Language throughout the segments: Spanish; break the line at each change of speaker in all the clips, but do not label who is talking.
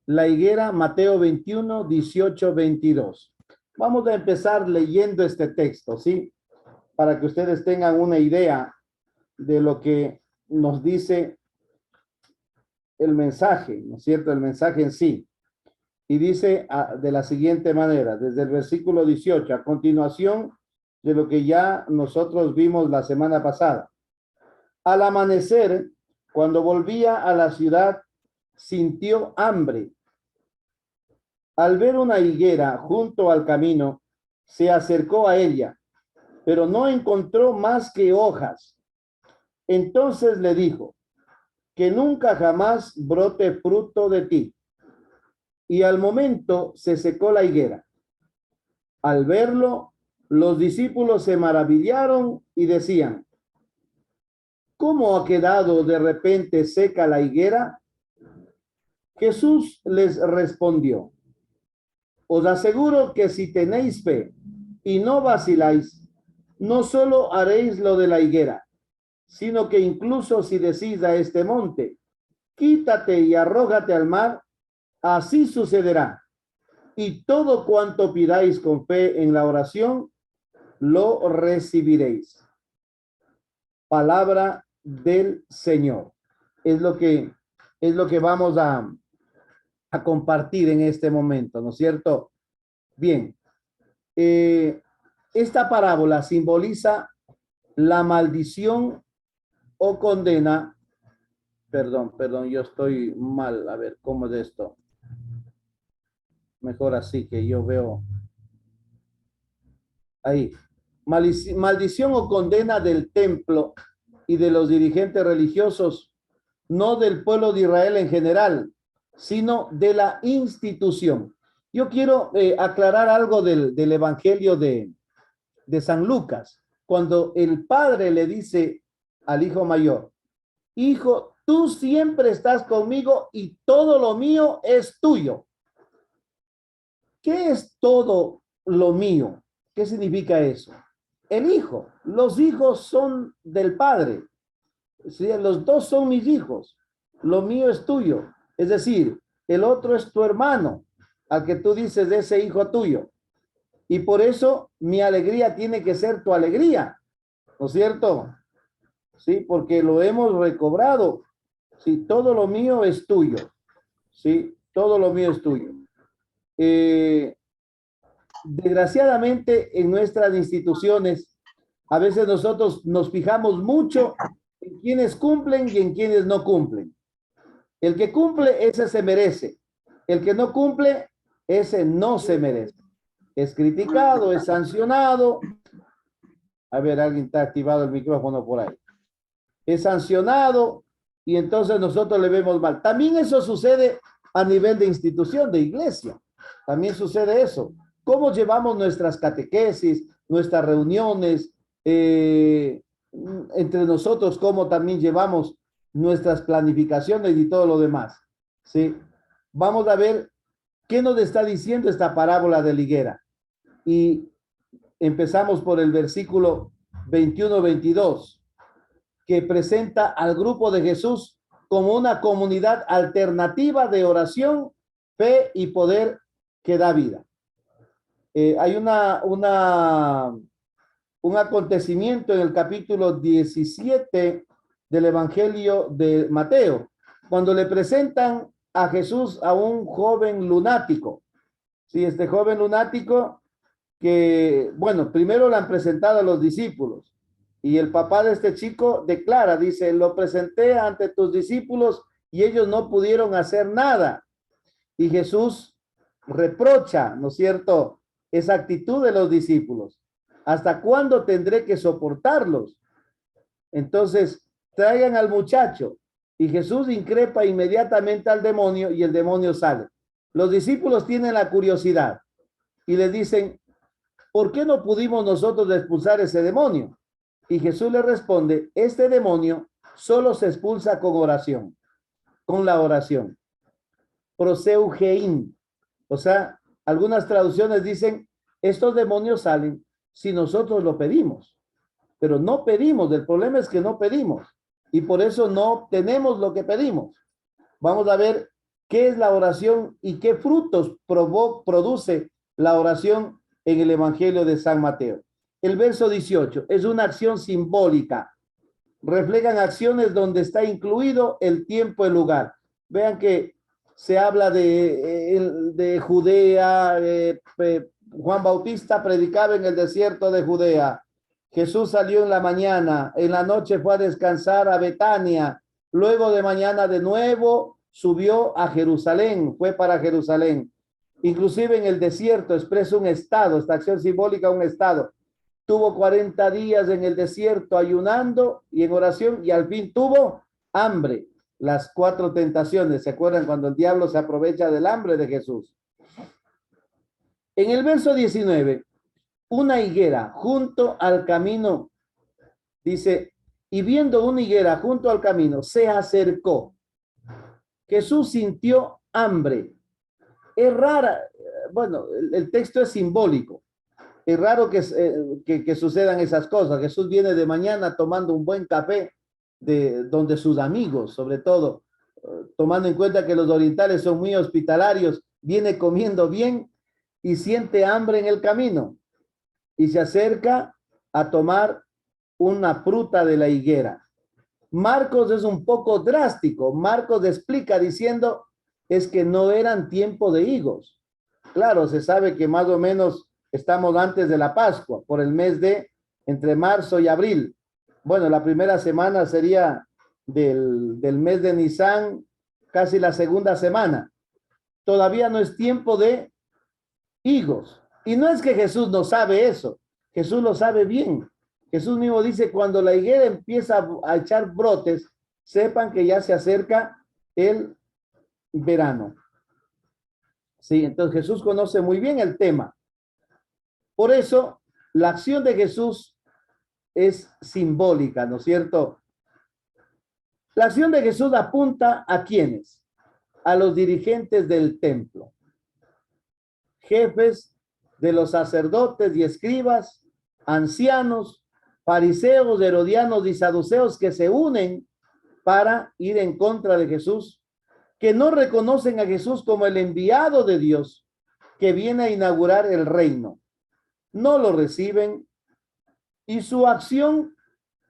la higuera, Mateo 21, 18, 22. Vamos a empezar leyendo este texto, ¿sí? Para que ustedes tengan una idea de lo que nos dice el mensaje, ¿no es cierto? El mensaje en sí. Y dice de la siguiente manera, desde el versículo 18, a continuación de lo que ya nosotros vimos la semana pasada. Al amanecer, cuando volvía a la ciudad, sintió hambre. Al ver una higuera junto al camino, se acercó a ella, pero no encontró más que hojas. Entonces le dijo, que nunca jamás brote fruto de ti. Y al momento se secó la higuera. Al verlo, los discípulos se maravillaron y decían, ¿cómo ha quedado de repente seca la higuera? Jesús les respondió, os aseguro que si tenéis fe y no vaciláis, no solo haréis lo de la higuera, sino que incluso si decís a este monte, quítate y arrójate al mar, así sucederá. Y todo cuanto pidáis con fe en la oración, lo recibiréis. Palabra del Señor. Es lo que vamos a compartir en este momento, ¿no es cierto? Bien, esta parábola simboliza la maldición o condena. Perdón, yo estoy mal. A ver, ¿cómo es esto? Mejor así que yo veo ahí. Maldición o condena del templo y de los dirigentes religiosos, no del pueblo de Israel en general, sino de la institución. Yo quiero aclarar algo del Evangelio de San Lucas, cuando el padre le dice al hijo mayor, hijo, tú siempre estás conmigo y todo lo mío es tuyo. ¿Qué es todo lo mío? ¿Qué significa eso? El hijo, los hijos son del padre. ¿Sí? Los dos son mis hijos. Lo mío es tuyo. Es decir, el otro es tu hermano, al que tú dices de ese hijo tuyo. Y por eso mi alegría tiene que ser tu alegría, ¿no es cierto? Sí, porque lo hemos recobrado. Sí, todo lo mío es tuyo. Sí, todo lo mío es tuyo. Desgraciadamente, en nuestras instituciones, a veces nosotros nos fijamos mucho en quienes cumplen y en quienes no cumplen. El que cumple, ese se merece. El que no cumple, ese no se merece. Es criticado, es sancionado. A ver, alguien está activado el micrófono por ahí. Es sancionado y entonces nosotros le vemos mal. También eso sucede a nivel de institución, de iglesia. También sucede eso. ¿Cómo llevamos nuestras catequesis, nuestras reuniones entre nosotros? ¿Cómo también llevamos nuestras planificaciones y todo lo demás? ¿Sí? Vamos a ver qué nos está diciendo esta parábola de la higuera. Y empezamos por el versículo 21-22, que presenta al grupo de Jesús como una comunidad alternativa de oración, fe y poder que da vida. Hay un acontecimiento en el capítulo 17 del Evangelio de Mateo, cuando le presentan a Jesús a un joven lunático. Sí, este joven lunático que, bueno, primero le han presentado a los discípulos y el papá de este chico declara, dice, lo presenté ante tus discípulos y ellos no pudieron hacer nada. Y Jesús reprocha, ¿no es cierto?, esa actitud de los discípulos. ¿Hasta cuándo tendré que soportarlos? Entonces, traigan al muchacho. Y Jesús increpa inmediatamente al demonio y el demonio sale. Los discípulos tienen la curiosidad y le dicen, ¿por qué no pudimos nosotros expulsar ese demonio? Y Jesús le responde, este demonio solo se expulsa con oración, con la oración. Proseugein. O sea, algunas traducciones dicen, estos demonios salen si nosotros lo pedimos, pero no pedimos, el problema es que no pedimos y por eso no obtenemos lo que pedimos. Vamos a ver ¿Qué es la oración y qué frutos produce la oración en el Evangelio de San Mateo? El verso 18 es una acción simbólica. Reflejan acciones donde está incluido el tiempo y el lugar. Vean que se habla de Judea, Juan Bautista predicaba en el desierto de Judea. Jesús salió en la mañana, en la noche fue a descansar a Betania, luego de mañana de nuevo subió a Jerusalén, fue para Jerusalén. Inclusive en el desierto expresa un estado, esta acción simbólica, un estado. Tuvo 40 días en el desierto ayunando y en oración y al fin tuvo hambre. Las 4 tentaciones, ¿se acuerdan cuando el diablo se aprovecha del hambre de Jesús? En el verso 19, una higuera junto al camino, dice, y viendo una higuera junto al camino, se acercó. Jesús sintió hambre. Es rara, bueno, el texto es simbólico. Es raro que sucedan esas cosas. Jesús viene de mañana tomando un buen café de donde sus amigos, sobre todo, tomando en cuenta que los orientales son muy hospitalarios, viene comiendo bien y siente hambre en el camino y se acerca a tomar una fruta de la higuera. Marcos es un poco drástico. Marcos explica diciendo es que no eran tiempo de higos. Claro, se sabe que más o menos estamos antes de la Pascua, por el mes de entre marzo y abril. Bueno, la primera semana sería del mes de Nisan, casi la segunda semana. Todavía no es tiempo de higos. Y no es que Jesús no sabe eso, Jesús lo sabe bien. Jesús mismo dice, cuando la higuera empieza a echar brotes, sepan que ya se acerca el verano. Sí, entonces Jesús conoce muy bien el tema. Por eso, la acción de Jesús es simbólica, ¿no es cierto? La acción de Jesús apunta a ¿quiénes? A los dirigentes del templo, jefes de los sacerdotes y escribas, ancianos, fariseos, herodianos y saduceos que se unen para ir en contra de Jesús, que no reconocen a Jesús como el enviado de Dios que viene a inaugurar el reino. No lo reciben y su acción,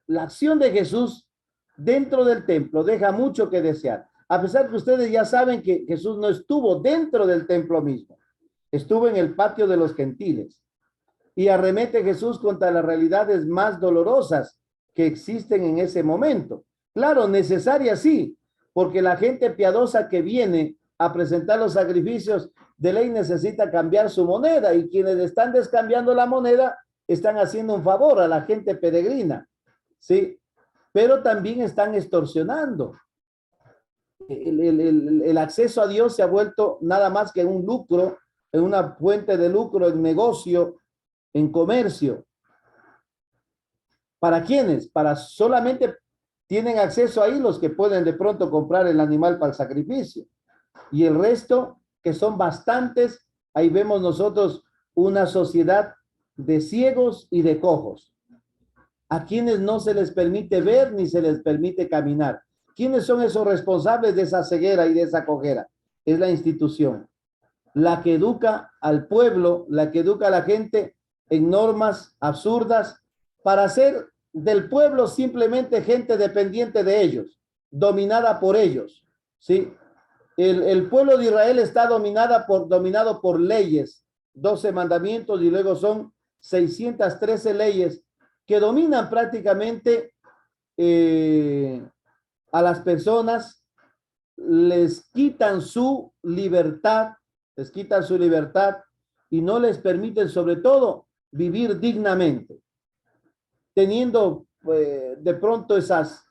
la acción de Jesús dentro del templo deja mucho que desear. A pesar que ustedes ya saben que Jesús no estuvo dentro del templo mismo, estuvo en el patio de los gentiles y arremete Jesús contra las realidades más dolorosas que existen en ese momento. Claro, necesarias sí, porque la gente piadosa que viene a presentar los sacrificios de ley necesita cambiar su moneda y quienes están descambiando la moneda están haciendo un favor a la gente peregrina, ¿sí? Pero también están extorsionando. El acceso a Dios se ha vuelto nada más que un lucro, en una fuente de lucro, en negocio, en comercio. ¿Para quiénes? Para solamente tienen acceso ahí los que pueden de pronto comprar el animal para el sacrificio. Y el resto, que son bastantes, ahí vemos nosotros una sociedad de ciegos y de cojos, a quienes no se les permite ver ni se les permite caminar. ¿Quiénes son esos responsables de esa ceguera y de esa cojera? Es la institución, la que educa al pueblo, la que educa a la gente en normas absurdas para hacer del pueblo simplemente gente dependiente de ellos, dominada por ellos, ¿sí? El pueblo de Israel está dominado por leyes, 12 mandamientos y luego son 613 leyes que dominan prácticamente a las personas, les quitan su libertad y no les permiten sobre todo vivir dignamente, teniendo de pronto esas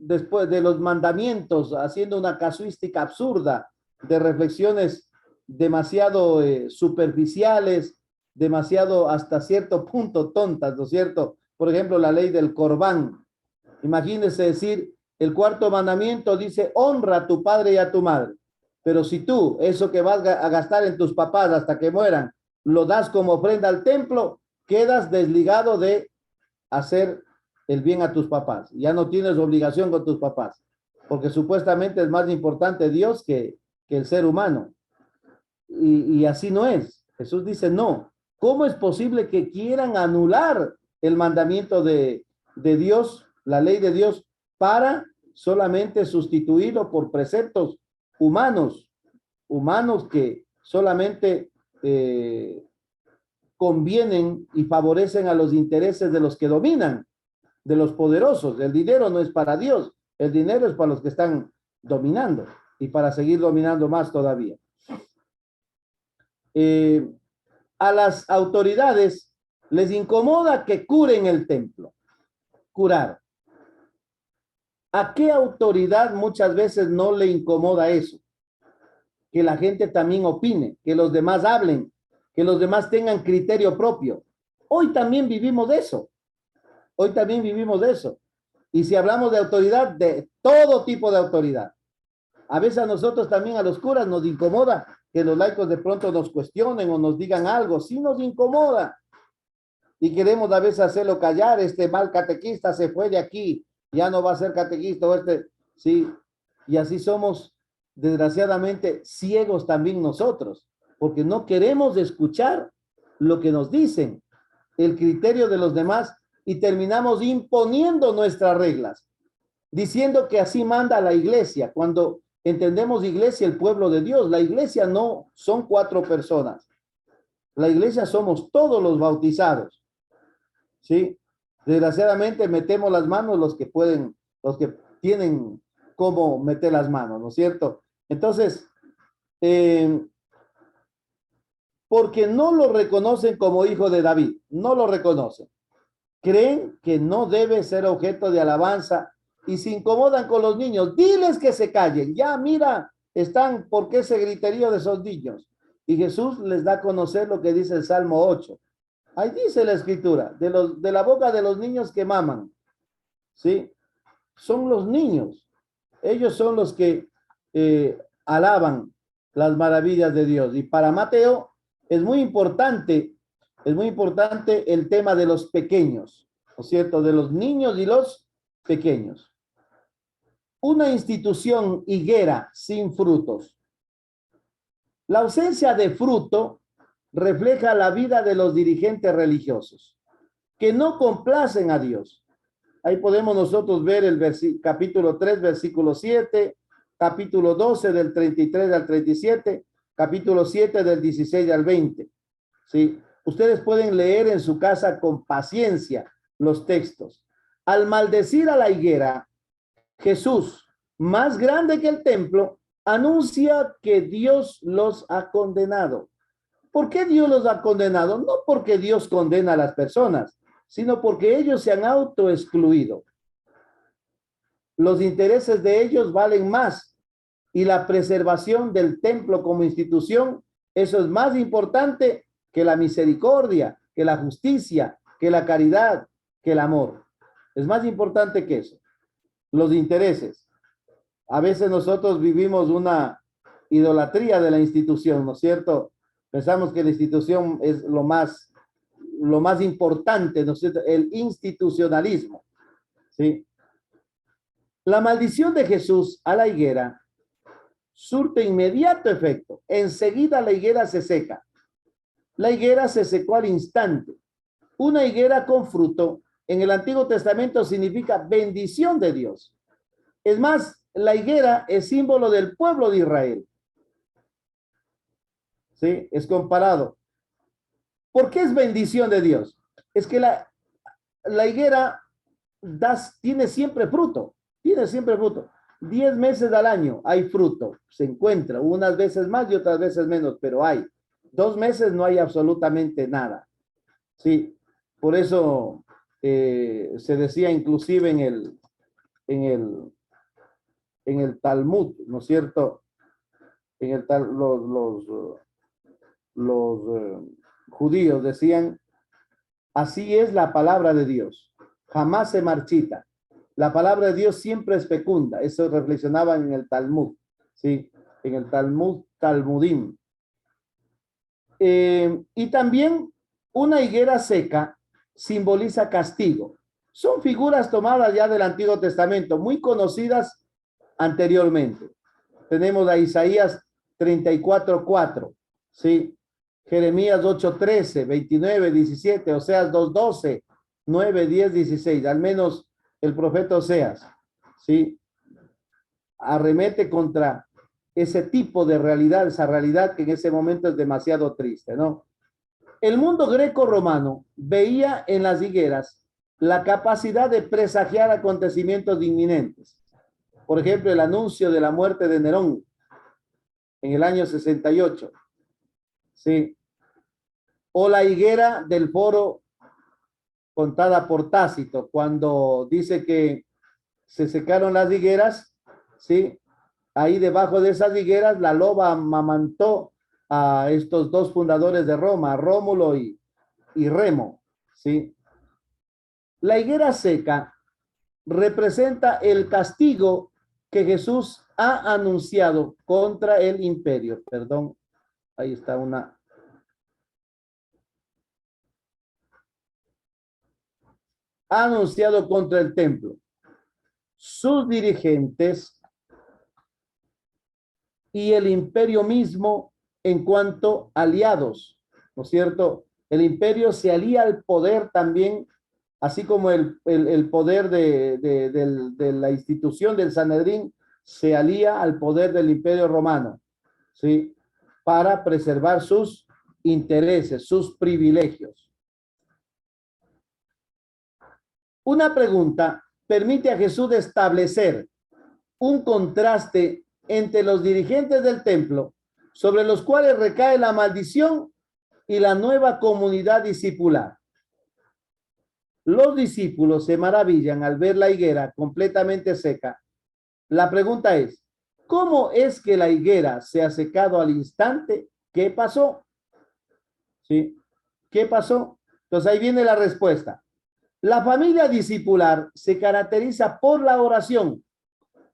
después de los mandamientos, haciendo una casuística absurda de reflexiones demasiado superficiales, demasiado hasta cierto punto tontas, ¿no es cierto? Por ejemplo, la ley del Corbán. Imagínense decir, el cuarto mandamiento dice, honra a tu padre y a tu madre. Pero si tú, eso que vas a gastar en tus papás hasta que mueran, lo das como ofrenda al templo, quedas desligado de hacer el bien a tus papás. Ya no tienes obligación con tus papás. porque supuestamente es más importante Dios que el ser humano. Y así no es. Jesús dice, no. ¿Cómo es posible que quieran anular el mandamiento de Dios, la ley de Dios, para solamente sustituirlo por preceptos humanos, humanos que solamente convienen y favorecen a los intereses de los que dominan, de los poderosos? El dinero no es para Dios, el dinero es para los que están dominando y para seguir dominando más todavía. A las autoridades les incomoda que curen el templo. Curar. ¿A qué autoridad muchas veces no le incomoda eso? Que la gente también opine, que los demás hablen, que los demás tengan criterio propio. Hoy también vivimos de eso. Hoy también vivimos de eso. Y si hablamos de autoridad, de todo tipo de autoridad. A veces a nosotros también, a los curas, nos incomoda que los laicos de pronto nos cuestionen o nos digan algo. Sí nos incomoda. Y queremos a veces hacerlo callar. Este mal catequista se fue de aquí, ya no va a ser catequista. O sí. Y así somos, desgraciadamente, ciegos también nosotros, porque no queremos escuchar lo que nos dicen, el criterio de los demás, y terminamos imponiendo nuestras reglas, diciendo que así manda la iglesia, cuando entendemos iglesia, el pueblo de Dios. La iglesia no son 4 personas. La iglesia somos todos los bautizados. ¿Sí? Desgraciadamente metemos las manos los que pueden, los que tienen cómo meter las manos, ¿no es cierto? Entonces, porque no lo reconocen como hijo de David, no lo reconocen. Creen que no debe ser objeto de alabanza y se incomodan con los niños. Diles que se callen. Ya, mira, están, ¿por qué ese griterío de esos niños? Y Jesús les da a conocer lo que dice el Salmo 8. Ahí dice la escritura, de la boca de los niños que maman. ¿Sí? Son los niños. Ellos son los que alaban las maravillas de Dios. Y para Mateo es muy importante el tema de los pequeños, ¿no es cierto? De los niños y los pequeños. Una institución higuera sin frutos. La ausencia de fruto refleja la vida de los dirigentes religiosos, que no complacen a Dios. Ahí podemos nosotros ver el capítulo 3, versículo 7, capítulo 12 del 33 al 37, capítulo 7 del 16 al 20. ¿Sí? Ustedes pueden leer en su casa con paciencia los textos. Al maldecir a la higuera, Jesús, más grande que el templo, anuncia que Dios los ha condenado. ¿Por qué Dios los ha condenado? No porque Dios condena a las personas, sino porque ellos se han autoexcluido. Los intereses de ellos valen más y la preservación del templo como institución, eso es más importante que la misericordia, que la justicia, que la caridad, que el amor. Es más importante que eso. Los intereses. A veces nosotros vivimos una idolatría de la institución, ¿no es cierto? Pensamos que la institución es lo más importante, ¿no es cierto? El institucionalismo, ¿sí? La maldición de Jesús a la higuera surte inmediato efecto. Enseguida la higuera se seca. La higuera se secó al instante. Una higuera con fruto en el Antiguo Testamento significa bendición de Dios. Es más, la higuera es símbolo del pueblo de Israel. ¿Sí? Es comparado. ¿Por qué es bendición de Dios? Es que la higuera tiene siempre fruto. Tiene siempre fruto. 10 meses al año hay fruto. Se encuentra unas veces más y otras veces menos, pero hay. 2 meses no hay absolutamente nada. Sí, por eso se decía inclusive en el Talmud, ¿no es cierto? Los judíos decían, así es la palabra de Dios, jamás se marchita. La palabra de Dios siempre es fecunda. Eso reflexionaban en el Talmud, ¿sí? En el Talmudim. Y también una higuera seca simboliza castigo. Son figuras tomadas ya del Antiguo Testamento, muy conocidas anteriormente. Tenemos a Isaías 34:4, ¿sí? Jeremías 8:13, 29, 17, Oseas 2:12, 9, 10, 16, al menos el profeta Oseas, ¿sí? Arremete contra ese tipo de realidad, esa realidad que en ese momento es demasiado triste, ¿no? El mundo greco-romano veía en las higueras la capacidad de presagiar acontecimientos inminentes. Por ejemplo, el anuncio de la muerte de Nerón en el año 68, ¿sí? O la higuera del foro contada por Tácito, cuando dice que se secaron las higueras, ¿sí? Ahí debajo de esas higueras la loba amamantó a estos dos fundadores de Roma, Rómulo y Remo, ¿sí? La higuera seca representa el castigo que Jesús ha anunciado contra el imperio. Perdón, ahí está una. Ha anunciado contra el templo. Sus dirigentes y el imperio mismo en cuanto aliados, ¿no es cierto? El imperio se alía al poder también, así como el poder de la institución del Sanedrín se alía al poder del imperio romano, ¿sí? Para preservar sus intereses, sus privilegios. Una pregunta permite a Jesús establecer un contraste entre los dirigentes del templo, sobre los cuales recae la maldición, y la nueva comunidad discipular. Los discípulos se maravillan al ver la higuera completamente seca. La pregunta es, ¿cómo es que la higuera se ha secado al instante? ¿Qué pasó? ¿Sí? ¿Qué pasó? Entonces ahí viene la respuesta. La familia discipular se caracteriza por la oración,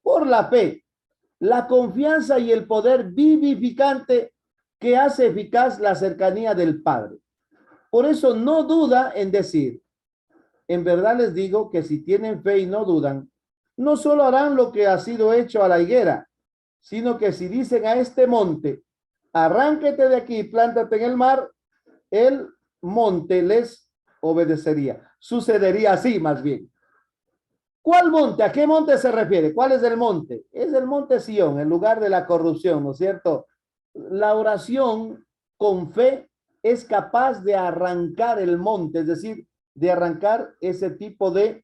por la fe, la confianza y el poder vivificante que hace eficaz la cercanía del Padre. Por eso no duda en decir, en verdad les digo que si tienen fe y no dudan, no solo harán lo que ha sido hecho a la higuera, sino que si dicen a este monte, arránquete de aquí, plántate en el mar, el monte les obedecería. Sucedería así más bien. ¿Cuál monte? ¿A qué monte se refiere? ¿Cuál es el monte? Es el monte Sión, el lugar de la corrupción, ¿no es cierto? La oración con fe es capaz de arrancar el monte, es decir, de arrancar ese tipo de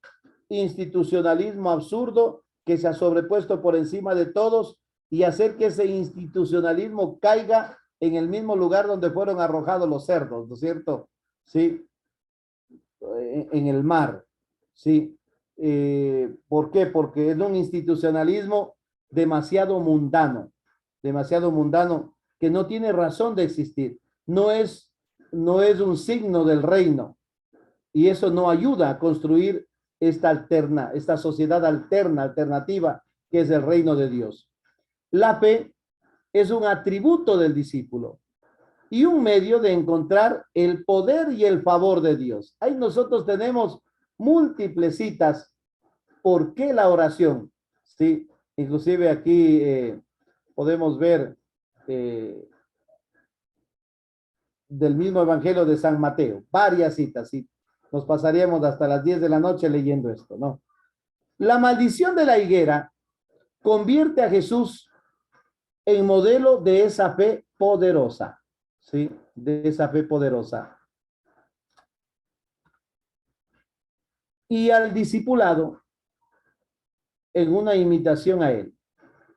institucionalismo absurdo que se ha sobrepuesto por encima de todos y hacer que ese institucionalismo caiga en el mismo lugar donde fueron arrojados los cerdos, ¿no es cierto? Sí, en el mar, sí. ¿Por qué? Porque es un institucionalismo demasiado mundano, que no tiene razón de existir. No es un signo del reino, y eso no ayuda a construir esta sociedad alternativa, que es el reino de Dios. La fe es un atributo del discípulo y un medio de encontrar el poder y el favor de Dios. Ahí nosotros tenemos múltiples citas. ¿Por qué la oración? Sí, inclusive aquí podemos ver del mismo Evangelio de San Mateo, varias citas, y nos pasaríamos hasta las 10 de la noche leyendo esto, ¿no? La maldición de la higuera convierte a Jesús en modelo de esa fe poderosa, ¿sí? De esa fe poderosa. Y al discipulado en una imitación a él.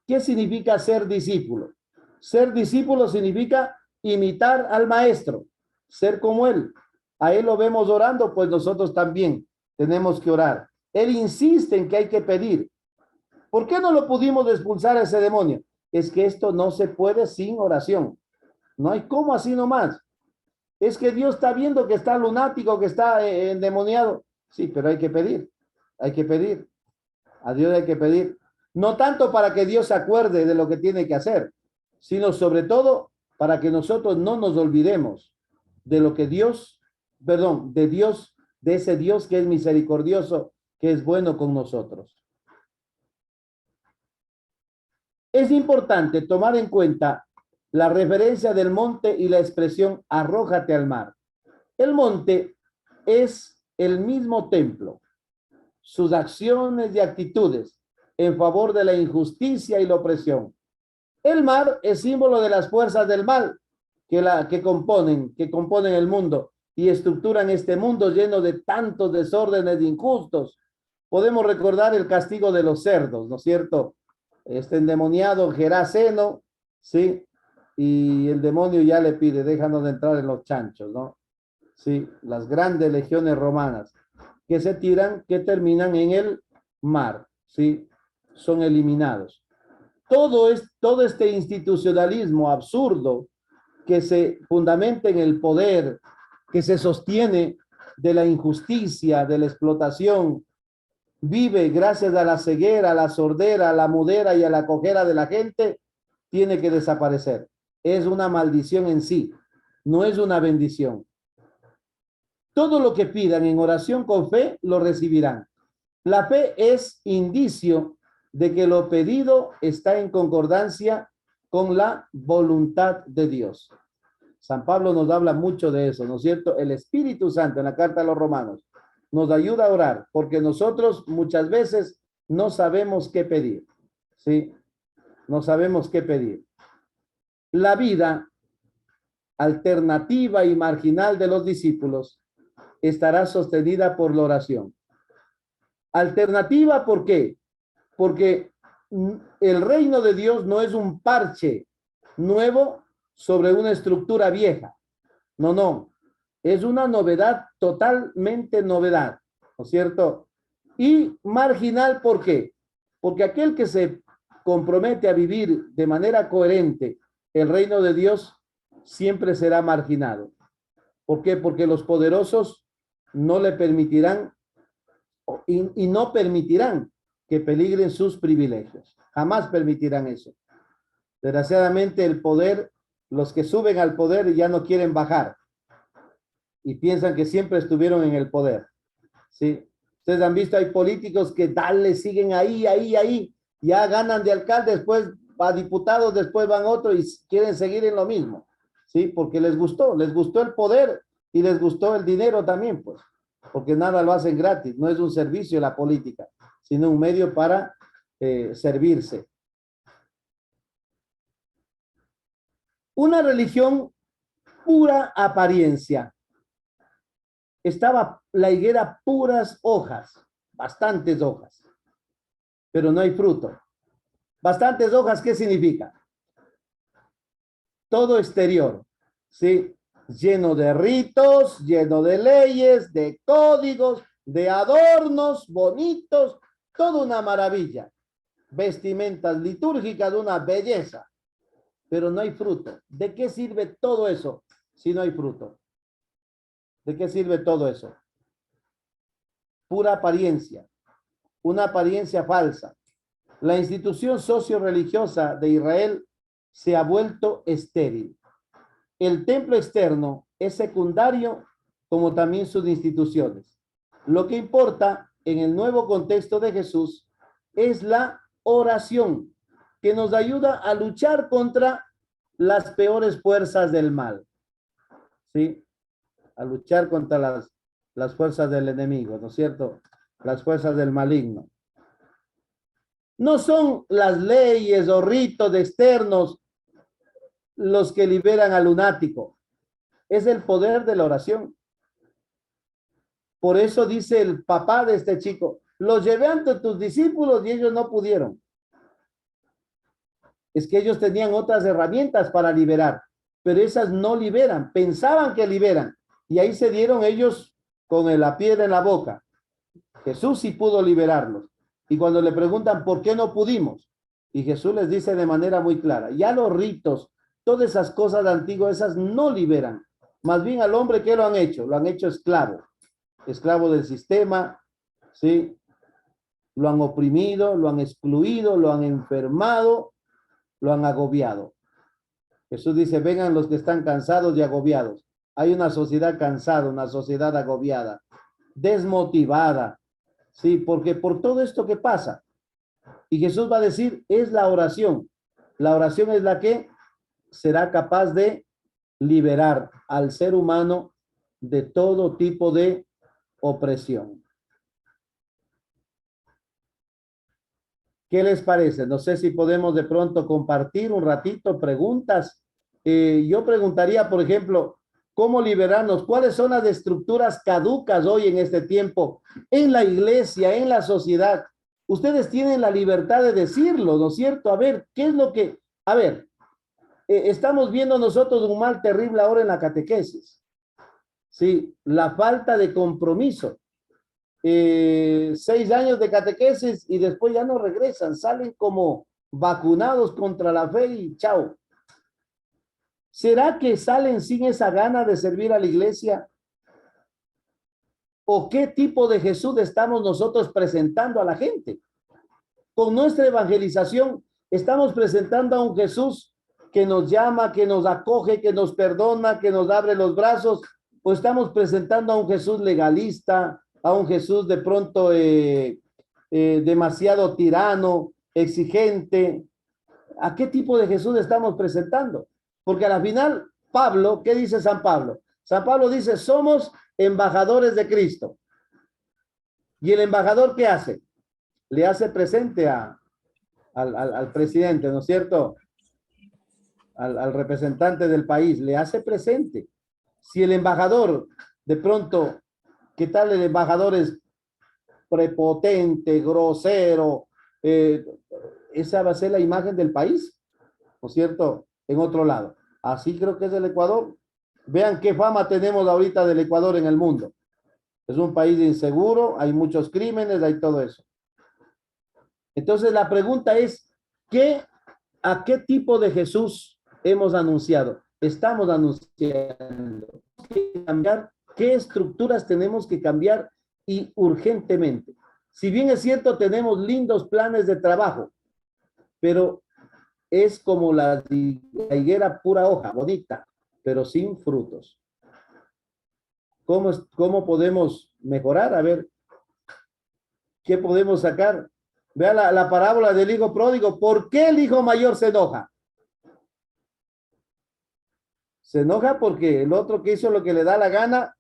¿Qué significa ser discípulo? Ser discípulo significa imitar al maestro, ser como él. A él lo vemos orando, pues nosotros también tenemos que orar. Él insiste en que hay que pedir. ¿Por qué no lo pudimos expulsar a ese demonio? Es que esto no se puede sin oración. No hay cómo así nomás. Es que Dios está viendo que está lunático, que está endemoniado. Sí, pero hay que pedir. Hay que pedir. A Dios hay que pedir. No tanto para que Dios se acuerde de lo que tiene que hacer, sino sobre todo para que nosotros no nos olvidemos de lo que Dios, perdón, de Dios, de ese Dios que es misericordioso, que es bueno con nosotros. Es importante tomar en cuenta la referencia del monte y la expresión arrójate al mar. El monte es el mismo templo, sus acciones y actitudes en favor de la injusticia y la opresión. El mar es símbolo de las fuerzas del mal que componen el mundo y estructuran este mundo lleno de tantos desórdenes injustos. Podemos recordar el castigo de los cerdos, ¿no es cierto? Este endemoniado Geraseno, ¿sí? Y el demonio ya le pide, déjanos de entrar en los chanchos, ¿no? Sí, las grandes legiones romanas que se tiran, que terminan en el mar, ¿sí? Son eliminados. Todo este institucionalismo absurdo que se fundamenta en el poder, que se sostiene de la injusticia, de la explotación, vive gracias a la ceguera, a la sordera, a la mudera y a la cojera de la gente, tiene que desaparecer. Es una maldición en sí, no es una bendición. Todo lo que pidan en oración con fe, lo recibirán. La fe es indicio de que lo pedido está en concordancia con la voluntad de Dios. San Pablo nos habla mucho de eso, ¿no es cierto? El Espíritu Santo en la carta a los Romanos nos ayuda a orar porque nosotros muchas veces no sabemos qué pedir, ¿sí? No sabemos qué pedir. La vida alternativa y marginal de los discípulos estará sostenida por la oración. Alternativa, ¿por qué? Porque el reino de Dios no es un parche nuevo sobre una estructura vieja. No, no. Es una novedad, totalmente novedad, ¿no es cierto? Y marginal, ¿por qué? Porque aquel que se compromete a vivir de manera coherente el reino de Dios siempre será marginado. ¿Por qué? Porque los poderosos no le permitirán y no permitirán que peligren sus privilegios. Jamás permitirán eso. Desgraciadamente el poder, los que suben al poder ya no quieren bajar y piensan que siempre estuvieron en el poder. ¿Sí? Ustedes han visto, hay políticos que siguen ahí, ya ganan de alcalde, después a diputados, después van otro y quieren seguir en lo mismo. ¿Sí? Porque les gustó el poder y les gustó el dinero también, pues, porque nada lo hacen gratis, no es un servicio la política, sino un medio para servirse. Una religión pura apariencia. Estaba la higuera puras hojas, bastantes hojas, pero no hay fruto. Bastantes hojas, ¿qué significa? Todo exterior, ¿sí? Lleno de ritos, lleno de leyes, de códigos, de adornos bonitos, toda una maravilla. Vestimentas litúrgicas de una belleza, pero no hay fruto. ¿De qué sirve todo eso si no hay fruto? ¿De qué sirve todo eso? Pura apariencia, una apariencia falsa. La institución socio-religiosa de Israel se ha vuelto estéril. El templo externo es secundario como también sus instituciones. Lo que importa en el nuevo contexto de Jesús es la oración que nos ayuda a luchar contra las peores fuerzas del mal. ¿Sí? A luchar contra las fuerzas del enemigo, ¿no es cierto? Las fuerzas del maligno. No son las leyes o ritos externos los que liberan al lunático. Es el poder de la oración. Por eso dice el papá de este chico, los llevé ante tus discípulos y ellos no pudieron. Es que ellos tenían otras herramientas para liberar, pero esas no liberan, pensaban que liberan. Y ahí se dieron ellos con la piedra en la boca. Jesús sí pudo liberarlos. Y cuando le preguntan por qué no pudimos, y Jesús les dice de manera muy clara, ya los ritos, todas esas cosas antiguas, esas no liberan. Más bien al hombre, ¿qué lo han hecho? Lo han hecho esclavo, esclavo del sistema, ¿sí? Lo han oprimido, lo han excluido, lo han enfermado, lo han agobiado. Jesús dice, vengan los que están cansados y agobiados. Hay una sociedad cansada, una sociedad agobiada, desmotivada, ¿sí? Porque por todo esto que pasa. Y Jesús va a decir, es la oración. La oración es la que será capaz de liberar al ser humano de todo tipo de opresión. ¿Qué les parece? No sé si podemos de pronto compartir un ratito preguntas. Yo preguntaría, por ejemplo, ¿cómo liberarnos? ¿Cuáles son las estructuras caducas hoy en este tiempo, en la iglesia, en la sociedad? Ustedes tienen la libertad de decirlo, ¿no es cierto? A ver, ¿qué es lo que... A ver, estamos viendo nosotros un mal terrible ahora en la catequesis. Sí, la falta de compromiso. 6 años de catequesis y después ya no regresan, salen como vacunados contra la fe y chao. ¿Será que salen sin esa gana de servir a la iglesia? ¿O qué tipo de Jesús estamos nosotros presentando a la gente? Con nuestra evangelización estamos presentando a un Jesús que nos llama, que nos acoge, que nos perdona, que nos abre los brazos, o estamos presentando a un Jesús legalista, a un Jesús de pronto demasiado tirano, exigente. ¿A qué tipo de Jesús estamos presentando? Porque al final, Pablo, ¿qué dice San Pablo? San Pablo dice, somos embajadores de Cristo. ¿Y el embajador qué hace? Le hace presente al presidente, ¿no es cierto? Al representante del país, le hace presente. Si el embajador, de pronto, ¿qué tal el embajador es prepotente, grosero? Esa va a ser la imagen del país, ¿no es cierto? En otro lado. Así creo que es el Ecuador. Vean qué fama tenemos ahorita del Ecuador en el mundo. Es un país inseguro, hay muchos crímenes, hay todo eso. Entonces la pregunta es, ¿a qué tipo de Jesús hemos anunciado? Estamos anunciando cambiar, qué estructuras tenemos que cambiar y urgentemente. Si bien es cierto, tenemos lindos planes de trabajo, pero es como la higuera pura hoja, bonita, pero sin frutos. ¿Cómo podemos mejorar? A ver, ¿qué podemos sacar? Vea la parábola del hijo pródigo. ¿Por qué el hijo mayor se enoja? Se enoja porque el otro que hizo lo que le da la gana,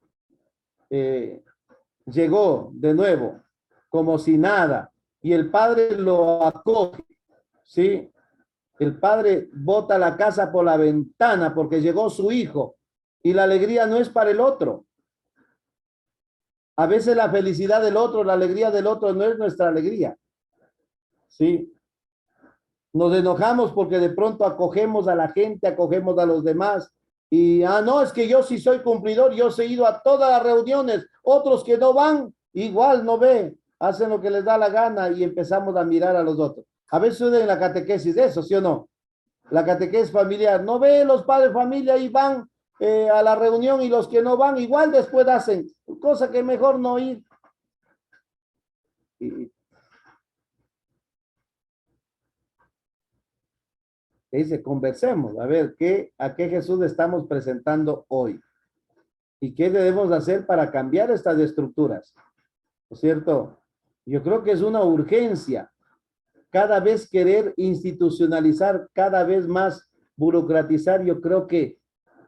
llegó de nuevo, como si nada, y el padre lo acoge, ¿sí? El padre bota la casa por la ventana porque llegó su hijo, y la alegría no es para el otro. A veces la felicidad del otro, la alegría del otro no es nuestra alegría, ¿sí? Nos enojamos porque de pronto acogemos a la gente, acogemos a los demás, y, no, es que yo sí soy cumplidor, yo he ido a todas las reuniones, otros que no van, igual no ve, hacen lo que les da la gana y empezamos a mirar a los otros. A veces en la catequesis de eso, ¿sí o no? La catequesis familiar, no ve los padres de familia y van a la reunión y los que no van igual después hacen, cosa que mejor no ir. Y dice, conversemos, a ver, ¿a qué Jesús estamos presentando hoy? ¿Y qué debemos hacer para cambiar estas estructuras? ¿No es cierto? Yo creo que es una urgencia cada vez querer institucionalizar, cada vez más burocratizar. Yo creo que,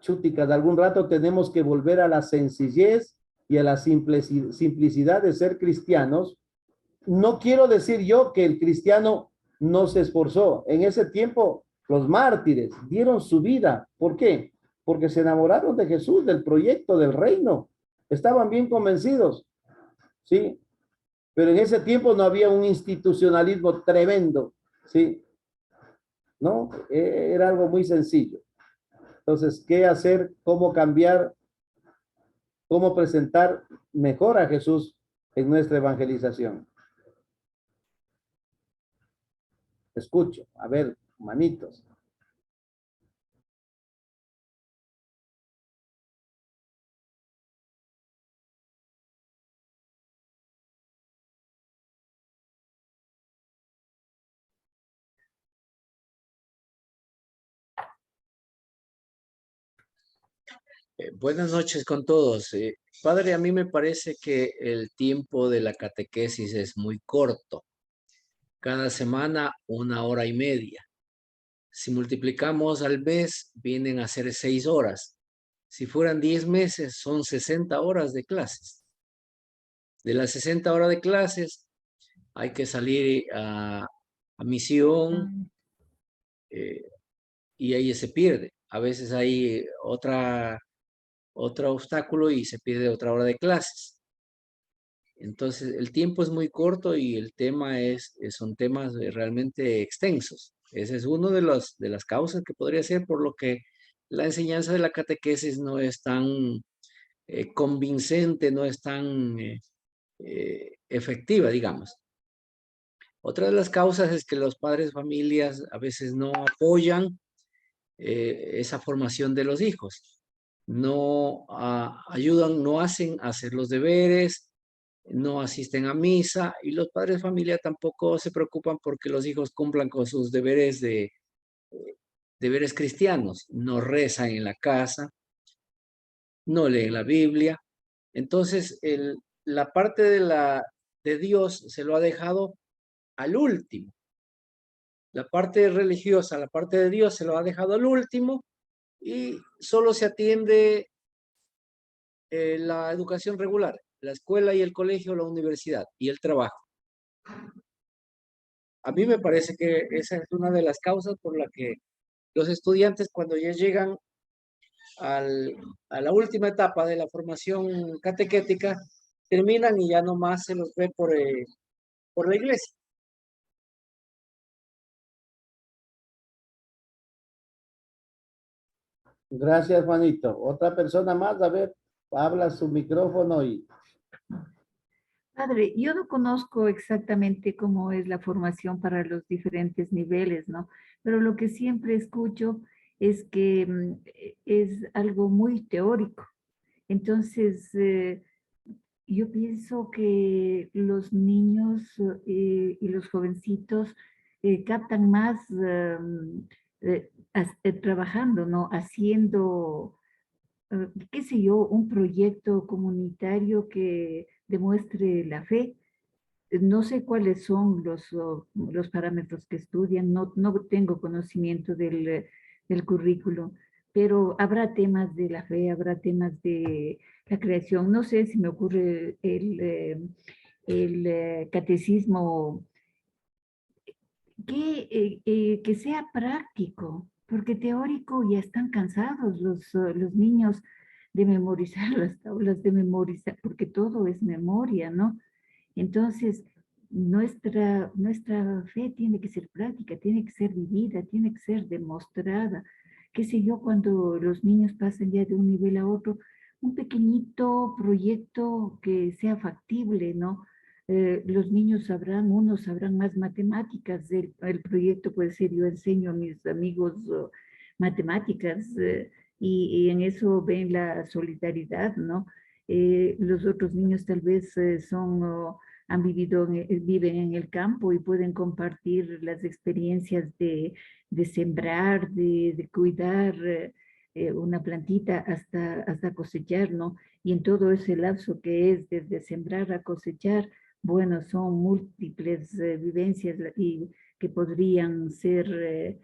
chuticas, de algún rato tenemos que volver a la sencillez y a la simplicidad de ser cristianos. No quiero decir yo que el cristiano no se esforzó. En ese tiempo, los mártires dieron su vida. ¿Por qué? Porque se enamoraron de Jesús, del proyecto, del reino. Estaban bien convencidos, ¿sí? Pero en ese tiempo no había un institucionalismo tremendo, ¿sí? ¿No? Era algo muy sencillo. Entonces, ¿qué hacer? ¿Cómo cambiar? ¿Cómo presentar mejor a Jesús en nuestra evangelización? Escucho, a ver, manitos.
Buenas noches con todos. Padre, a mí me parece que el tiempo de la catequesis es muy corto. Cada semana 1 hora y media. Si multiplicamos al mes, vienen a ser 6 horas. Si fueran 10 meses, son 60 horas de clases. De las 60 horas de clases, hay que salir a misión y ahí se pierde. A veces hay otro obstáculo y se pierde otra hora de clases. Entonces, el tiempo es muy corto y el tema son temas realmente extensos. Ese es uno de las causas que podría ser por lo que la enseñanza de la catequesis no es tan convincente, no es tan efectiva, digamos. Otra de las causas es que los padres de familias a veces no apoyan esa formación de los hijos. No ayudan, no hacen hacer los deberes, no asisten a misa y los padres de familia tampoco se preocupan porque los hijos cumplan con sus deberes cristianos. No rezan en la casa, no leen la Biblia. Entonces, la parte de Dios se lo ha dejado al último. La parte religiosa, la parte de Dios se lo ha dejado al último y solo se atiende la educación regular, la escuela y el colegio, la universidad y el trabajo. A mí me parece que esa es una de las causas por la que los estudiantes cuando ya llegan a la última etapa de la formación catequética, terminan y ya nomás se los ve por la iglesia.
Gracias, Juanito. Otra persona más, a ver, habla su micrófono y
Padre, yo no conozco exactamente cómo es la formación para los diferentes niveles, ¿no? Pero lo que siempre escucho es que es algo muy teórico. Entonces, yo pienso que los niños y los jovencitos captan más trabajando, ¿no? Haciendo qué sé yo, un proyecto comunitario que demuestre la fe. No sé cuáles son los parámetros que estudian, no tengo conocimiento del currículo, pero habrá temas de la fe, habrá temas de la creación. No sé si me ocurre el catecismo que sea práctico, porque teórico ya están cansados los niños de memorizar las tablas, de memorizar, porque todo es memoria, ¿no? Entonces, nuestra fe tiene que ser práctica, tiene que ser vivida, tiene que ser demostrada. Qué sé yo, cuando los niños pasan ya de un nivel a otro, un pequeñito proyecto que sea factible, ¿no? Los niños sabrán, unos sabrán más matemáticas. El proyecto puede ser, yo enseño a mis amigos matemáticas y en eso ven la solidaridad, ¿no? Los otros niños tal vez han vivido, viven en el campo y pueden compartir las experiencias de sembrar, de cuidar una plantita hasta cosechar, ¿no? Y en todo ese lapso que es desde sembrar a cosechar, bueno, son múltiples vivencias y que podrían ser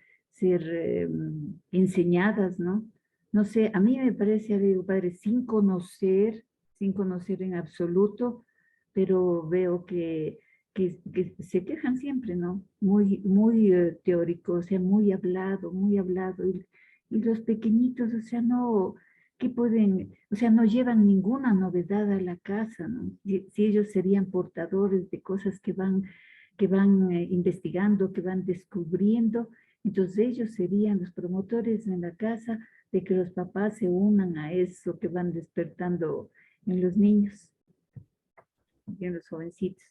enseñadas, ¿no? No sé, a mí me parece, digo, padre, sin conocer en absoluto, pero veo que se quejan siempre, ¿no? Muy teórico, o sea, muy hablado. Y los pequeñitos, o sea, no, ¿qué pueden? O sea, no llevan ninguna novedad a la casa, ¿no? Si ellos serían portadores de cosas que van investigando, que van descubriendo, entonces ellos serían los promotores en la casa de que los papás se unan a eso que van despertando en los niños y en los jovencitos.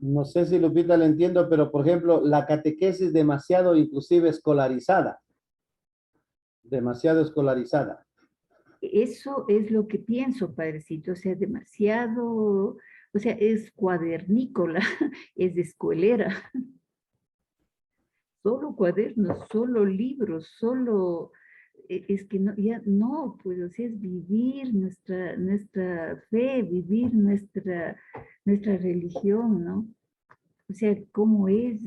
no sé si Lupita le entiendo, pero por ejemplo, la catequesis demasiado inclusive escolarizada, demasiado escolarizada.
Eso es lo que pienso, padrecito, o sea, demasiado, o sea, es cuadernícola, es escuelera, solo cuadernos, solo libros, solo, es que no, ya no, pues, o sea, es vivir nuestra fe, vivir nuestra religión, ¿no? O sea, cómo es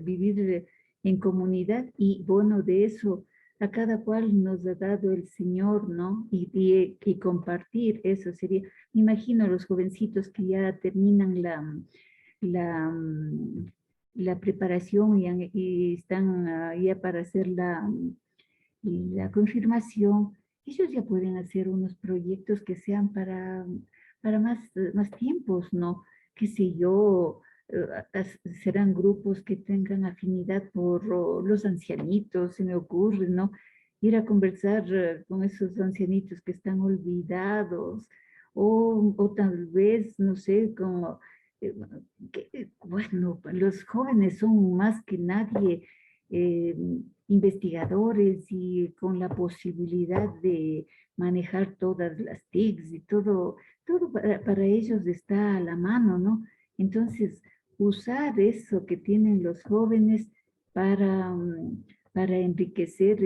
vivir en comunidad y bueno, de eso a cada cual nos ha dado el Señor, ¿no? Y compartir, eso sería, me imagino los jovencitos que ya terminan la, la preparación y están ya para hacer la confirmación, ellos ya pueden hacer unos proyectos que sean para más tiempos, ¿no? Qué sé yo, serán grupos que tengan afinidad por los ancianitos, se me ocurre, ¿no? Ir a conversar con esos ancianitos que están olvidados, o tal vez, no sé, como, eh, bueno, los jóvenes son más que nadie eh, investigadores y con la posibilidad de manejar todas las TICs y todo para ellos está a la mano, ¿no? Entonces, usar eso que tienen los jóvenes para enriquecer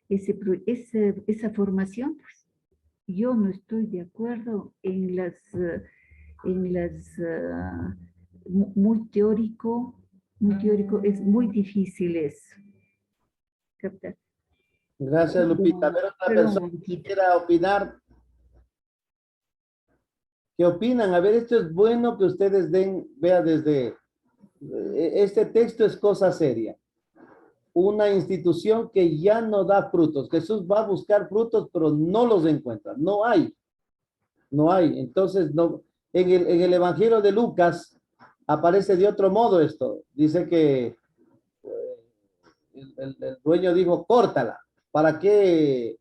esa formación, pues yo no estoy de acuerdo en las muy teórico, es muy difícil eso. Captar.
Gracias, Lupita. A ver, otra
Perdón,
persona que
Blanquita.
quiera opinar. ¿Qué opinan? A ver, esto es bueno que ustedes den, vea desde, este texto es cosa seria. Una institución que ya no da frutos. Jesús va a buscar frutos, pero no los encuentra. No hay. No hay. Entonces, no, en el Evangelio de Lucas aparece de otro modo esto. Dice que el dueño dijo, córtala. ¿Para qué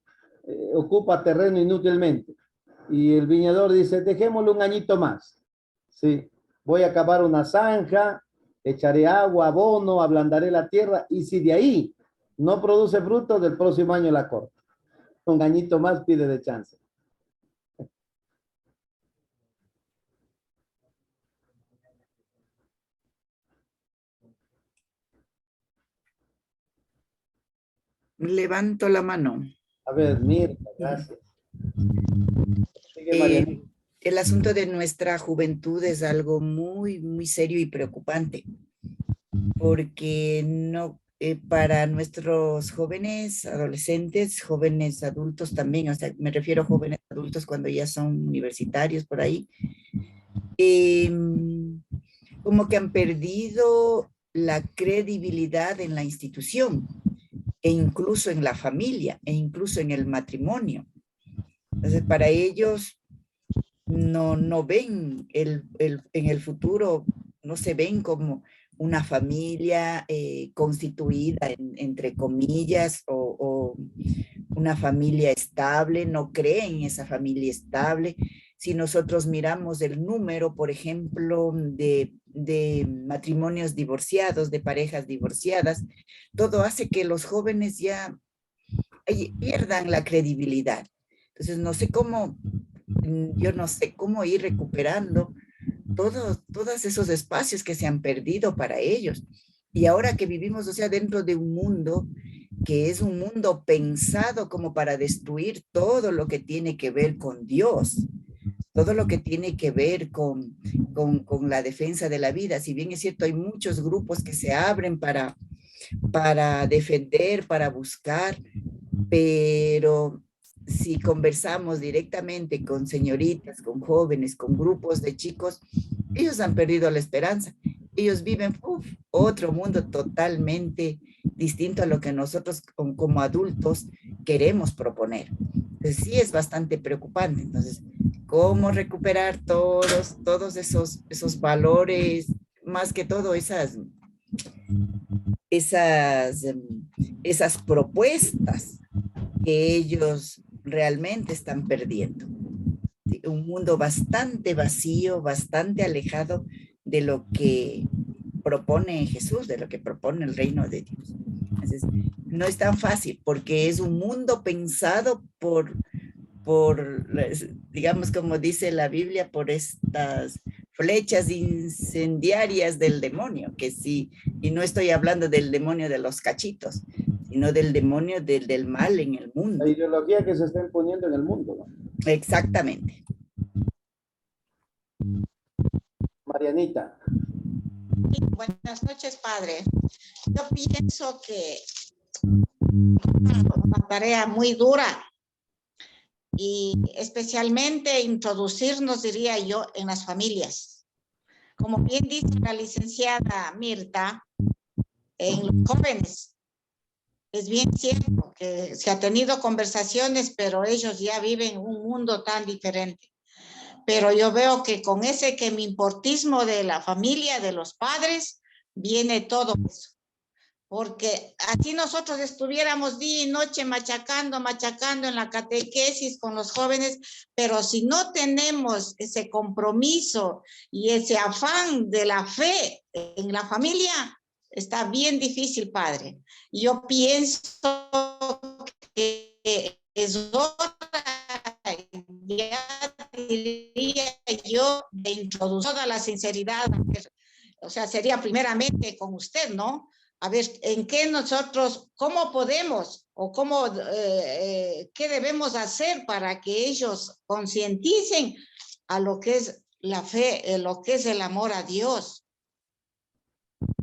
ocupa terreno inútilmente? Y el viñador dice, dejémoslo un añito más. Sí, voy a cavar una zanja, echaré agua, abono, ablandaré la tierra, y si de ahí no produce fruto, del próximo año la corto. Un añito más pide de chance.
Levanto la mano.
A ver, mira, gracias. Sigue, María.
El asunto de nuestra juventud es algo muy, muy serio y preocupante, porque no, para nuestros jóvenes adolescentes, jóvenes adultos también, o sea, me refiero a jóvenes adultos cuando ya son universitarios por ahí, como que han perdido la credibilidad en la institución, e incluso en la familia, e incluso en el matrimonio. Entonces, para ellos no ven en el futuro, no se ven como una familia constituida, entre comillas, o una familia estable, no creen en esa familia estable. Si nosotros miramos el número, por ejemplo, de matrimonios divorciados, de parejas divorciadas, todo hace que los jóvenes ya pierdan la credibilidad. Entonces, yo no sé cómo ir recuperando todos esos espacios que se han perdido para ellos. Y ahora que vivimos, o sea, dentro de un mundo que es un mundo pensado como para destruir todo lo que tiene que ver con Dios, todo lo que tiene que ver con la defensa de la vida. Si bien es cierto, hay muchos grupos que se abren para defender, para buscar, pero si conversamos directamente con señoritas, con jóvenes, con grupos de chicos, ellos han perdido la esperanza. Ellos viven otro mundo totalmente distinto a lo que nosotros como adultos queremos proponer. Entonces sí es bastante preocupante. Entonces, ¿cómo recuperar todos esos valores, más que todo esas propuestas que ellos realmente están perdiendo? Un mundo bastante vacío, bastante alejado de lo que propone Jesús, de lo que propone el reino de Dios. Entonces, no es tan fácil porque es un mundo pensado por digamos, como dice la Biblia, por estas flechas incendiarias del demonio, que sí, y no estoy hablando del demonio de los cachitos, sino del demonio del mal en el mundo.
La ideología que se está imponiendo en el mundo, ¿no?
Exactamente.
Marianita.
Sí, buenas noches, padre. Yo pienso que una tarea muy dura y especialmente introducirnos, diría yo, en las familias. Como bien dice la licenciada Mirta, en los jóvenes. Es bien cierto que se ha tenido conversaciones, pero ellos ya viven un mundo tan diferente. Pero yo veo que con ese que me importismo de la familia, de los padres, viene todo eso. Porque así nosotros estuviéramos día y noche machacando en la catequesis con los jóvenes, pero si no tenemos ese compromiso y ese afán de la fe en la familia, está bien difícil, padre. Yo pienso que es hora, ya diría yo, de introducir toda la sinceridad. O sea, sería primeramente con usted, ¿no? A ver, ¿en qué nosotros, cómo podemos o cómo, qué debemos hacer para que ellos concienticen a lo que es la fe, lo que es el amor a Dios?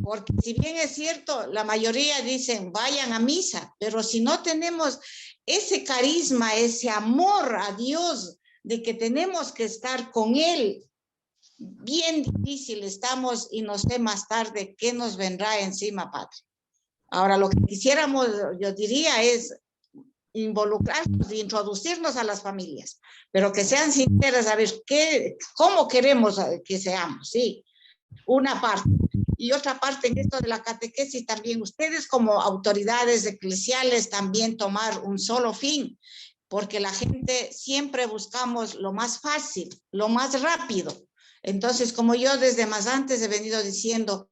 Porque si bien es cierto, la mayoría dicen vayan a misa, pero si no tenemos ese carisma, ese amor a Dios de que tenemos que estar con Él, bien difícil estamos y no sé más tarde qué nos vendrá encima, Padre. Ahora, lo que quisiéramos, yo diría, es involucrarnos e introducirnos a las familias, pero que sean sinceras, a ver cómo queremos que seamos, sí, una parte. Y otra parte en esto de la catequesis también, ustedes como autoridades eclesiales también tomar un solo fin, porque la gente siempre buscamos lo más fácil, lo más rápido. Entonces, como yo desde más antes he venido diciendo,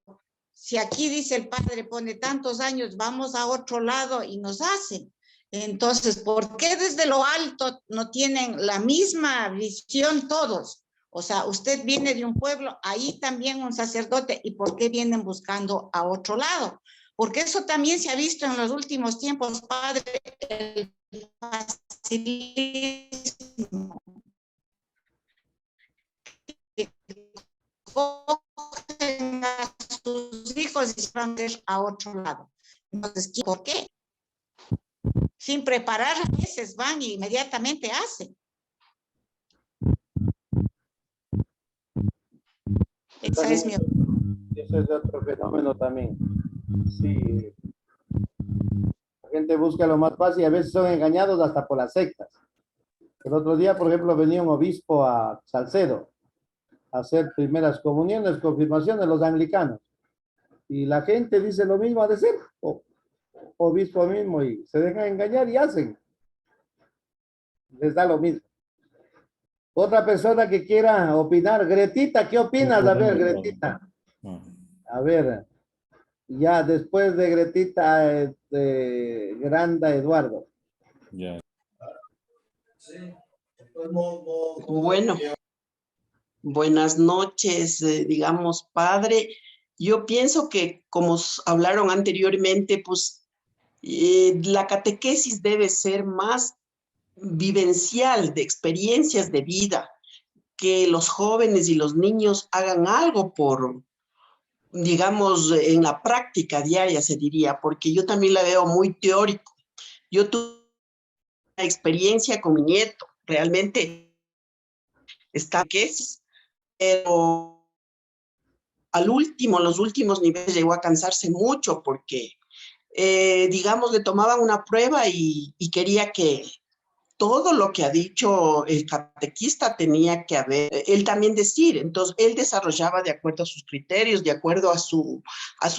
si aquí dice el padre pone tantos años, vamos a otro lado y nos hacen. Entonces, ¿por qué desde lo alto no tienen la misma visión todos? O sea, usted viene de un pueblo, ahí también un sacerdote, ¿y por qué vienen buscando a otro lado? Porque eso también se ha visto en los últimos tiempos, padre, el facilismo. Cogen a sus hijos y se van a otro lado. Entonces, ¿por qué? Sin preparar a veces van y inmediatamente hacen. Esa es mi opinión.
Ese es otro fenómeno también. Sí. La gente busca lo más fácil y a veces son engañados hasta por las sectas. El otro día, por ejemplo, venía un obispo a Salcedo a hacer primeras comuniones, confirmaciones, los anglicanos. Y la gente dice lo mismo, ha de ser obispo mismo, y se dejan engañar y hacen. Les da lo mismo. Otra persona que quiera opinar. Gretita, ¿qué opinas? A ver, Gretita. A ver, ya después de Gretita, Granda Eduardo.
Ya.
Bueno, buenas noches, digamos, padre. Yo pienso que, como hablaron anteriormente, pues la catequesis debe ser más vivencial, de experiencias de vida, que los jóvenes y los niños hagan algo por, digamos, en la práctica diaria, se diría, porque yo también la veo muy teórico. Yo tuve una experiencia con mi nieto, realmente está catequesis, pero los últimos niveles llegó a cansarse mucho porque, digamos, le tomaban una prueba y quería que todo lo que ha dicho el catequista tenía que él también decir. Entonces, él desarrollaba de acuerdo a sus criterios, de acuerdo a su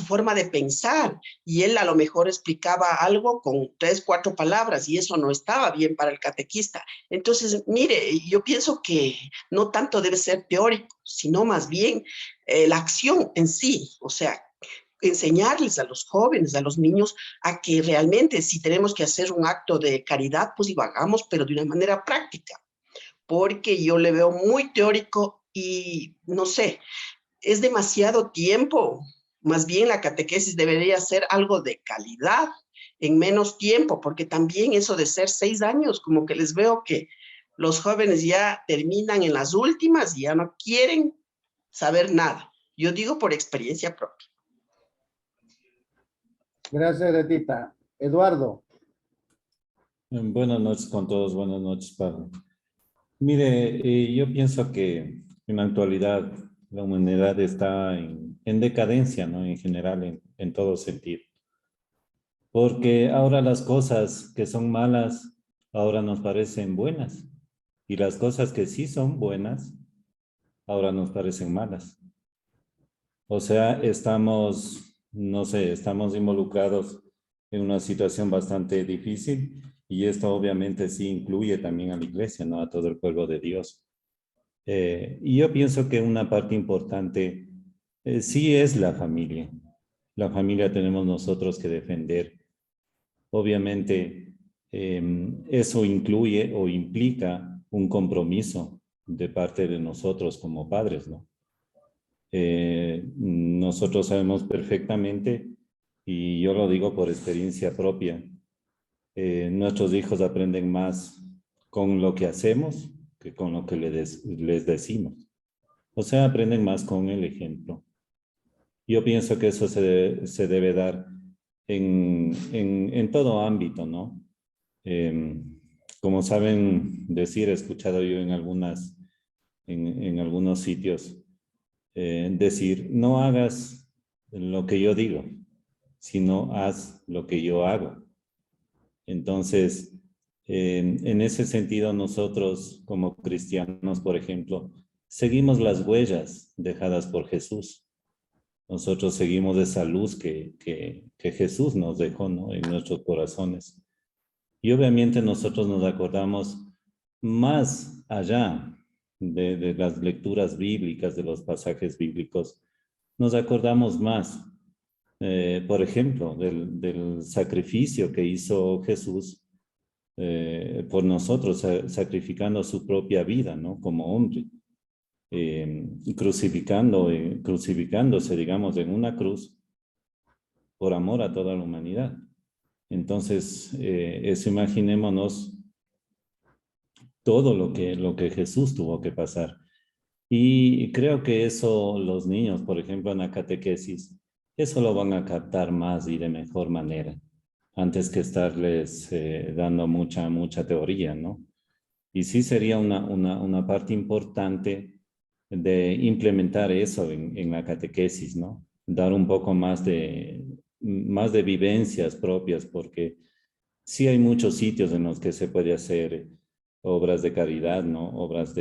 forma de pensar, y él a lo mejor explicaba algo con 3, 4 palabras, y eso no estaba bien para el catequista. Entonces, mire, yo pienso que no tanto debe ser teórico, sino más bien la acción en sí, o sea, enseñarles a los jóvenes, a los niños, a que realmente si tenemos que hacer un acto de caridad, pues lo hagamos, pero de una manera práctica, porque yo le veo muy teórico y no sé, es demasiado tiempo. Más bien la catequesis debería ser algo de calidad en menos tiempo, porque también eso de ser 6 años, como que les veo que los jóvenes ya terminan en las últimas y ya no quieren saber nada. Yo digo por experiencia propia.
Gracias, Retita. Eduardo.
Buenas noches con todos, buenas noches, Pablo. Mire, yo pienso que en la actualidad la humanidad está en decadencia, ¿no? En general, en todo sentido. Porque ahora las cosas que son malas, ahora nos parecen buenas. Y las cosas que sí son buenas, ahora nos parecen malas. O sea, estamos, no sé, estamos involucrados en una situación bastante difícil y esto obviamente sí incluye también a la iglesia, ¿no? A todo el pueblo de Dios. Y yo pienso que una parte importante sí es la familia. La familia tenemos nosotros que defender. Obviamente, eso incluye o implica un compromiso de parte de nosotros como padres, ¿no? Nosotros sabemos perfectamente, y yo lo digo por experiencia propia, nuestros hijos aprenden más con lo que hacemos que con lo que les decimos. O sea, aprenden más con el ejemplo. Yo pienso que eso se debe dar en todo ámbito, ¿no? Como saben decir, he escuchado yo en algunos sitios, decir, no hagas lo que yo digo, sino haz lo que yo hago. Entonces, en ese sentido, nosotros como cristianos, por ejemplo, seguimos las huellas dejadas por Jesús. Nosotros seguimos esa luz que Jesús nos dejó, ¿no? En nuestros corazones. Y obviamente nosotros nos acordamos más allá de las lecturas bíblicas, de los pasajes bíblicos, nos acordamos más, por ejemplo, del sacrificio que hizo Jesús por nosotros, sacrificando su propia vida, ¿no? Como hombre, crucificándose, digamos, en una cruz por amor a toda la humanidad. Entonces, eso imaginémonos todo lo que Jesús tuvo que pasar. Y creo que eso los niños, por ejemplo, en la catequesis, eso lo van a captar más y de mejor manera, antes que estarles dando mucha teoría, ¿no? Y sí sería una parte importante de implementar eso en la catequesis, ¿no? Dar un poco más de vivencias propias, porque sí hay muchos sitios en los que se puede hacer obras de caridad, ¿no? Obras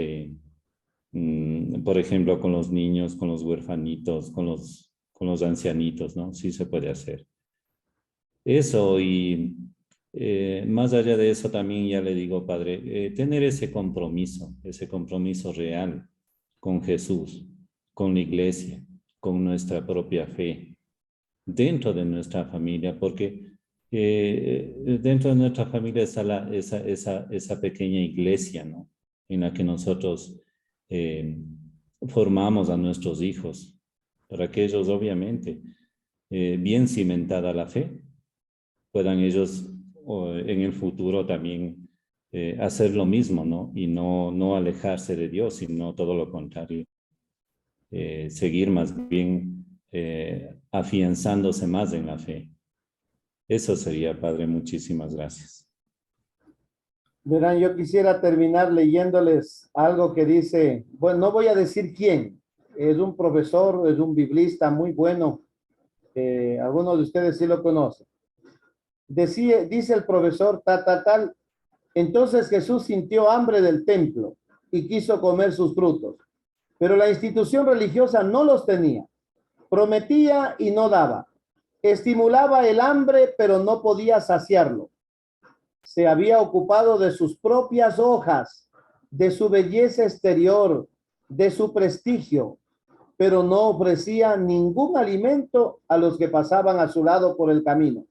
por ejemplo, con los niños, con los huerfanitos, con los ancianitos, ¿no? Sí se puede hacer. Eso y más allá de eso también ya le digo, Padre, tener ese compromiso real con Jesús, con la iglesia, con nuestra propia fe, dentro de nuestra familia, porque dentro de nuestra familia está esa pequeña iglesia, ¿no? En la que nosotros formamos a nuestros hijos, para que ellos obviamente, bien cimentada la fe, puedan ellos en el futuro también hacer lo mismo, ¿no? Y no alejarse de Dios, sino todo lo contrario. Seguir más bien afianzándose más en la fe. Eso sería, Padre. Muchísimas gracias.
Verán, yo quisiera terminar leyéndoles algo que dice, bueno, no voy a decir quién, es un profesor, es un biblista muy bueno, algunos de ustedes sí lo conocen. Dice el profesor tal, entonces Jesús sintió hambre del templo y quiso comer sus frutos, pero la institución religiosa no los tenía, prometía y no daba, estimulaba el hambre pero no podía saciarlo. Se había ocupado de sus propias hojas, de su belleza exterior, de su prestigio, pero no ofrecía ningún alimento a los que pasaban a su lado por el camino.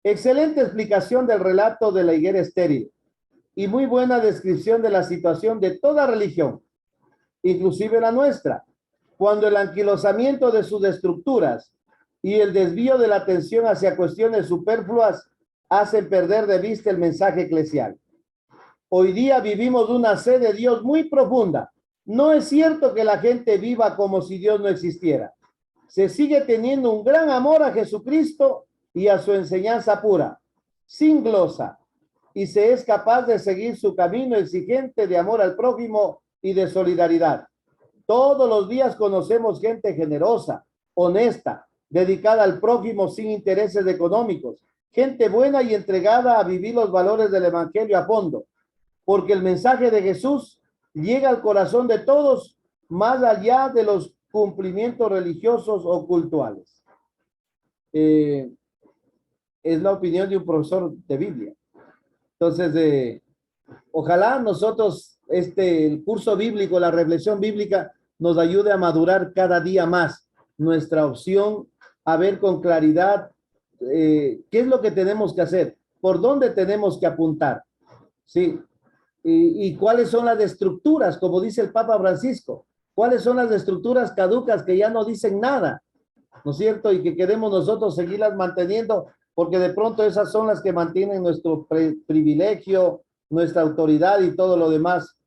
Excelente explicación del relato de la higuera estéril y muy buena descripción de la situación de toda religión, inclusive la nuestra, cuando el anquilosamiento de sus estructuras y el desvío de la atención hacia cuestiones superfluas hacen perder de vista el mensaje eclesial. Hoy día vivimos una sed de Dios muy profunda No es cierto que la gente viva como si Dios no existiera. Se sigue teniendo un gran amor a Jesucristo y a su enseñanza pura, sin glosa, y se es capaz de seguir su camino exigente de amor al prójimo y de solidaridad. Todos los días conocemos gente generosa, honesta, dedicada al prójimo sin intereses económicos, gente buena y entregada a vivir los valores del evangelio a fondo, porque el mensaje de Jesús llega al corazón de todos más allá de los cumplimientos religiosos o cultuales. Es la opinión de un profesor de Biblia. Entonces, ojalá nosotros, el curso bíblico, la reflexión bíblica, nos ayude a madurar cada día más nuestra opción, a ver con claridad qué es lo que tenemos que hacer, por dónde tenemos que apuntar, ¿sí? Y cuáles son las estructuras, como dice el Papa Francisco, cuáles son las estructuras caducas que ya no dicen nada, ¿no es cierto? Y que queremos nosotros seguirlas manteniendo, porque de pronto esas son las que mantienen nuestro privilegio, nuestra autoridad y todo lo demás,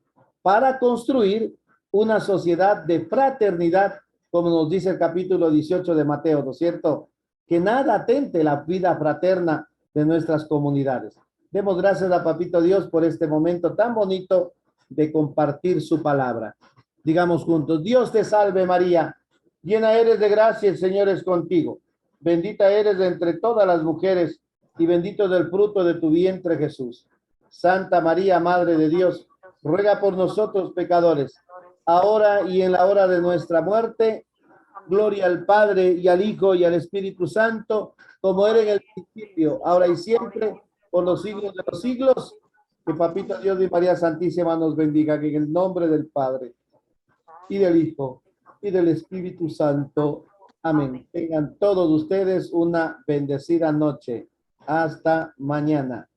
para construir una sociedad de fraternidad, como nos dice el capítulo 18 de Mateo, ¿no es cierto? Que nada atente la vida fraterna de nuestras comunidades. Demos gracias a Papito Dios por este momento tan bonito de compartir su palabra. Digamos juntos: Dios te salve María, llena eres de gracia, el Señor es contigo. Bendita eres entre todas las mujeres y bendito es el fruto de tu vientre Jesús. Santa María, Madre de Dios, ruega por nosotros pecadores, ahora y en la hora de nuestra muerte. Gloria al Padre y al Hijo y al Espíritu Santo, como era en el principio, ahora y siempre, por los siglos de los siglos. Que Papito Dios y María Santísima nos bendiga, que en el nombre del Padre y del Hijo y del Espíritu Santo. Amén. Tengan todos ustedes una bendecida noche. Hasta mañana.